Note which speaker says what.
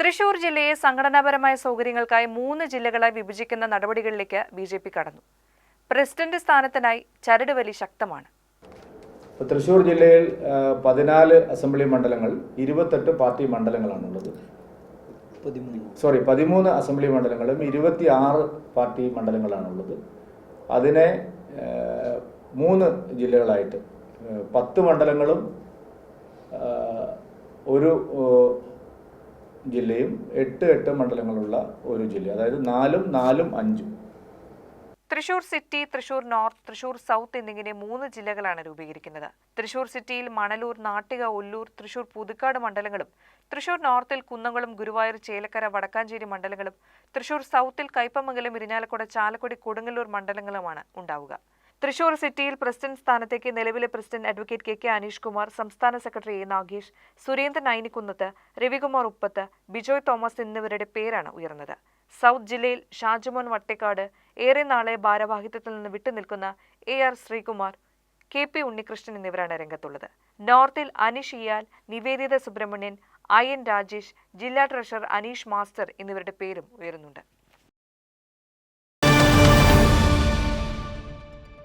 Speaker 1: തൃശൂർ ജില്ലയെ സംഘടനാപരമായ സൗകര്യങ്ങൾക്കായി 3 ജില്ലകളായി വിഭജിക്കുന്ന നടപടികളിലേക്ക് ബിജെപി കടന്നു. പ്രസിഡന്റ് സ്ഥാനത്തിനായി ചരടുവലി ശക്തമാണ്.
Speaker 2: തൃശൂർ ജില്ലയിൽ 14 അസംബ്ലി മണ്ഡലങ്ങൾ, 28 പാർട്ടി മണ്ഡലങ്ങളാണുള്ളത്. 13 അസംബ്ലി മണ്ഡലങ്ങളും 26 പാർട്ടി മണ്ഡലങ്ങളാണുള്ളത്. അതിനെ 3 ജില്ലകളായിട്ട് 10 മണ്ഡലങ്ങളും ഒരു ജില്ലയും 8 മണ്ഡലങ്ങളുള്ള ഒരു ജില്ല, അതായത് 4ഉം 4ഉം 5ഉം.
Speaker 1: Thrissur city, Thrissur north, Thrissur south എന്നിങ്ങനെ 3 ജില്ലകളാണ് രൂപീകരിക്കുന്നത്. തൃശൂർ സിറ്റിയിൽ മണലൂർ, നാട്ടിക, ഒല്ലൂർ, തൃശൂർ പുതുക്കാട് മണ്ഡലങ്ങളും, തൃശൂർ നോർത്തിൽ കുന്നംകുളം, ഗുരുവായൂർ, ചേലക്കര, വടക്കാഞ്ചേരി മണ്ഡലങ്ങളും, തൃശൂർ സൗത്തിൽ കയ്പമംഗലം, ഇരിഞ്ഞാലക്കുട, ചാലക്കുടി, കൊടുങ്ങല്ലൂർ മണ്ഡലങ്ങളുമാണ് ഉണ്ടാവുക. തൃശൂർ സിറ്റിയിൽ പ്രസിഡന്റ് സ്ഥാനത്തേക്ക് നിലവിലെ president advocate K Aneesh Kumar, സംസ്ഥാന secretary A Nagesh, Surendran Ainikkunnath, Ravikumar Uppath, Bijoy Thomas എന്നിവരുടെ പേരാണ് ഉയർന്നത്. സൗത്ത് ജില്ലയിൽ ഷാജുമോൻ വട്ടേക്കാട്, ഏറെ നാളെ ഭാരവാഹിത്വത്തിൽ നിന്ന് വിട്ടുനിൽക്കുന്ന AR ശ്രീകുമാർ, KP ഉണ്ണികൃഷ്ണൻ എന്നിവരാണ് രംഗത്തുള്ളത്. നോർത്തിൽ അനീഷ് ഇയാൽ, നിവേദിത സുബ്രഹ്മണ്യൻ, IN രാജേഷ്, ജില്ലാ ട്രഷറർ അനീഷ് മാസ്റ്റർ എന്നിവരുടെ പേരും ഉയരുന്നുണ്ട്.